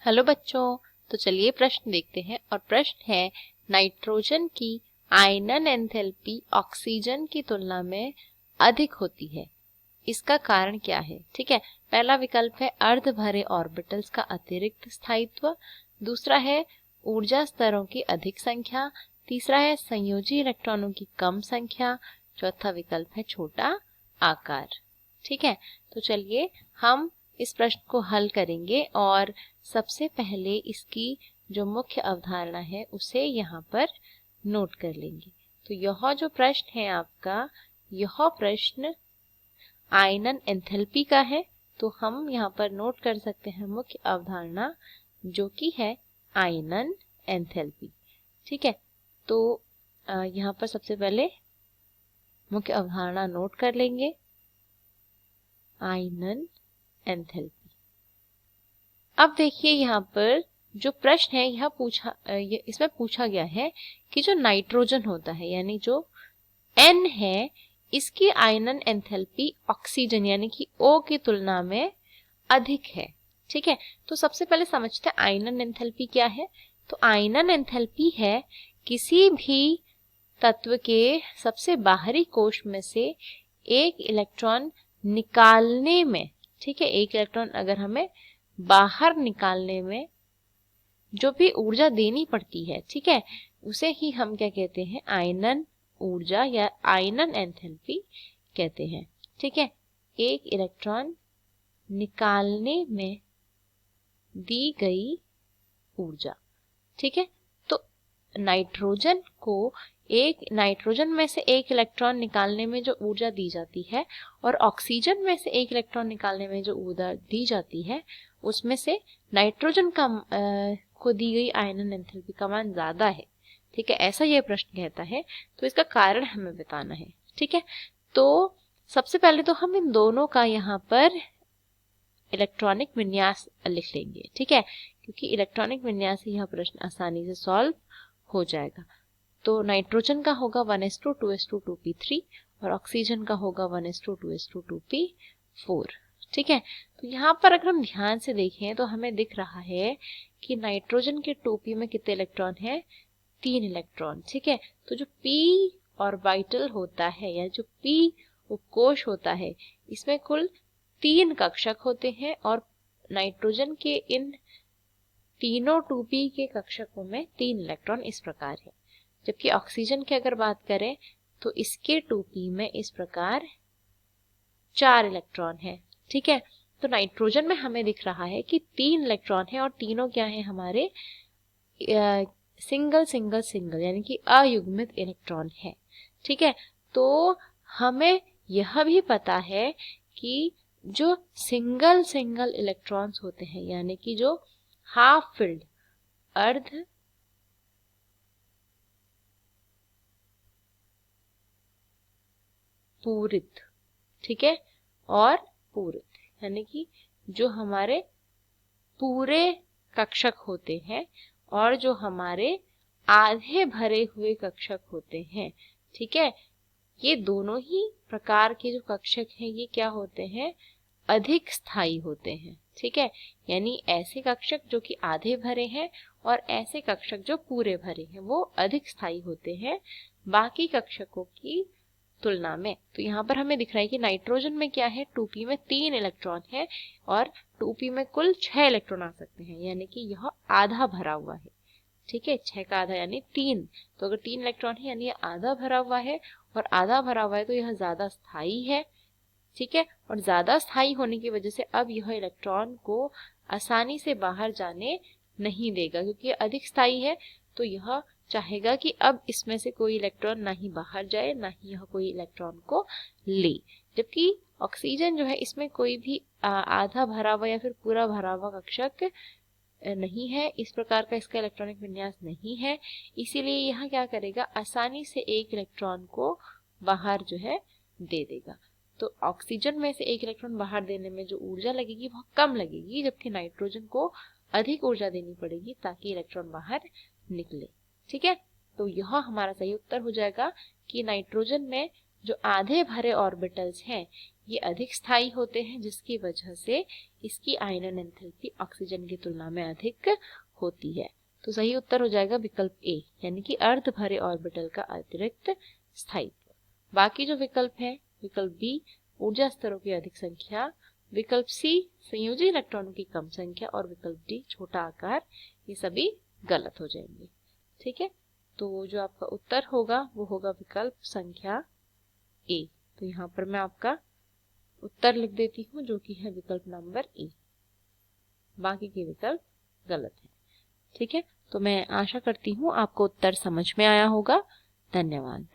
Hello बच्चों। तो चलिए प्रश्न देखते हैं और प्रश्न है नाइट्रोजन की आयनन एंथैल्पी ऑक्सीजन की तुलना में अधिक होती है, इसका कारण क्या है। ठीक है, पहला विकल्प है अर्ध भरे ऑर्बिटल्स का अतिरिक्त स्थायित्व, दूसरा है ऊर्जा स्तरों की अधिक संख्या, तीसरा है संयोजी इलेक्ट्रॉनों की कम संख्या, चौथा विकल्प है छोटा आकार। ठीक है, तो चलिए हम इस प्रश्न को हल करेंगे और सबसे पहले इसकी जो मुख्य अवधारणा है उसे यहाँ पर नोट कर लेंगे। तो यह जो प्रश्न है आपका, यह प्रश्न आयनन एंथैल्पी का है। तो हम यहाँ पर नोट कर सकते हैं मुख्य अवधारणा जो कि है आयनन एंथैल्पी। ठीक है, तो यहाँ पर सबसे पहले मुख्य अवधारणा नोट कर लेंगे, आयनन एंथैल्पी। अब देखिए यहाँ पर जो प्रश्न है इसमें पूछा गया है कि जो नाइट्रोजन होता है यानी जो N है, इसकी आयनन एंथैल्पी ऑक्सीजन यानी कि O की तुलना में अधिक है। ठीक है, तो सबसे पहले समझते हैं आयनन एंथैल्पी क्या है। तो आयनन एंथैल्पी है किसी भी तत्व के सबसे बाहरी कोश में से एक इलेक्ट्रॉन निकालने में, ठीक है, एक इलेक्ट्रॉन अगर हमें बाहर निकालने में जो भी ऊर्जा देनी पड़ती है, ठीक है, उसे ही हम क्या कहते हैं, आयनन ऊर्जा या आयनन एंथैल्पी कहते हैं। ठीक है, एक इलेक्ट्रॉन निकालने में दी गई ऊर्जा। ठीक है, तो नाइट्रोजन में से एक इलेक्ट्रॉन निकालने में जो ऊर्जा दी जाती है और ऑक्सीजन में से एक इलेक्ट्रॉन निकालने में जो ऊर्जा दी जाती है, उसमें से नाइट्रोजन को दी गई आयनन एंथैल्पी का मान ज्यादा है। ठीक है, ऐसा यह प्रश्न कहता है, तो इसका कारण हमें बताना है। ठीक है, तो सबसे पहले तो हम इन दोनों का यहाँ पर इलेक्ट्रॉनिक विन्यास लिख लेंगे। ठीक है, क्योंकि इलेक्ट्रॉनिक विन्यास से यह प्रश्न आसानी से सॉल्व हो जाएगा। तो नाइट्रोजन का होगा 1s2 2s2 2p3 और ऑक्सीजन का होगा 1s2 2s2 2p4। ठीक है, तो यहाँ पर अगर हम ध्यान से देखें तो हमें दिख रहा है कि नाइट्रोजन के 2p में कितने इलेक्ट्रॉन है, 3 इलेक्ट्रॉन। ठीक है, तो जो p ऑर्बिटल होता है या जो p कोश होता है, इसमें कुल 3 कक्षक होते हैं और नाइट्रोजन के इन तीनों 2p के कक्षकों में 3 इलेक्ट्रॉन इस प्रकार है। जबकि ऑक्सीजन की अगर बात करें तो इसके 2p में इस प्रकार 4 इलेक्ट्रॉन है। ठीक है, तो नाइट्रोजन में हमें दिख रहा है कि 3 इलेक्ट्रॉन है और तीनों क्या है, हमारे सिंगल सिंगल सिंगल यानी कि अयुग्मित इलेक्ट्रॉन है। ठीक है, तो हमें यह भी पता है कि जो सिंगल सिंगल इलेक्ट्रॉन्स होते हैं यानी कि जो हाफ फिल्ड अर्ध पूरित, ठीक है, और पूरित यानी कि जो हमारे पूरे कक्षक होते हैं और जो हमारे आधे भरे हुए कक्षक होते हैं। ठीक है, ये दोनों ही प्रकार के जो कक्षक हैं ये क्या होते हैं, अधिक स्थायी होते हैं। ठीक है, यानी ऐसे कक्षक जो कि आधे भरे हैं और ऐसे कक्षक जो पूरे भरे हैं वो अधिक स्थायी होते हैं बाकी कक्षकों की तुलना में। तो यहाँ पर हमें दिख रहा है कि नाइट्रोजन में क्या है, 2p में 3 इलेक्ट्रॉन है और 2p में कुल 6 इलेक्ट्रॉन आ सकते हैं यानी कि यह आधा भरा हुआ है। ठीक है, 6 का आधा यानी 3, तो अगर 3 इलेक्ट्रॉन है यानी यह आधा भरा हुआ है और आधा भरा हुआ है तो यह ज्यादा स्थायी है। ठीक है, और ज्यादा स्थायी होने की वजह से अब यह इलेक्ट्रॉन को आसानी से बाहर जाने नहीं देगा, क्योंकि अधिक स्थायी है तो यह चाहेगा कि अब इसमें से कोई इलेक्ट्रॉन ना ही बाहर जाए ना ही यह कोई इलेक्ट्रॉन को ले। जबकि ऑक्सीजन जो है इसमें कोई भी आधा भरा हुआ या फिर पूरा भरा हुआ कक्षक नहीं है, इस प्रकार का इसका इलेक्ट्रॉनिक विन्यास नहीं है, इसीलिए यह क्या करेगा, आसानी से एक इलेक्ट्रॉन को बाहर जो है दे देगा। तो ऑक्सीजन में से एक इलेक्ट्रॉन बाहर देने में जो ऊर्जा लगेगी वह कम लगेगी, जबकि नाइट्रोजन को अधिक ऊर्जा देनी पड़ेगी ताकि इलेक्ट्रॉन बाहर निकले। ठीक है, तो यह हमारा सही उत्तर हो जाएगा कि नाइट्रोजन में जो आधे भरे ऑर्बिटल्स हैं ये अधिक स्थायी होते हैं, जिसकी वजह से इसकी आयनन एंथैल्पी ऑक्सीजन की तुलना में अधिक होती है। तो सही उत्तर हो जाएगा विकल्प ए, यानी कि अर्ध भरे ऑर्बिटल का अतिरिक्त स्थायित्व। बाकी जो विकल्प है, विकल्प बी ऊर्जा स्तरों की अधिक संख्या, विकल्प सी संयोजी इलेक्ट्रॉनों की कम संख्या और विकल्प डी छोटा आकार, ये सभी गलत हो जाएंगे। ठीक है, तो जो आपका उत्तर होगा वो होगा विकल्प संख्या ए। तो यहाँ पर मैं आपका उत्तर लिख देती हूँ जो कि है विकल्प नंबर ए, बाकी के विकल्प गलत है। ठीक है, तो मैं आशा करती हूँ आपको उत्तर समझ में आया होगा। धन्यवाद।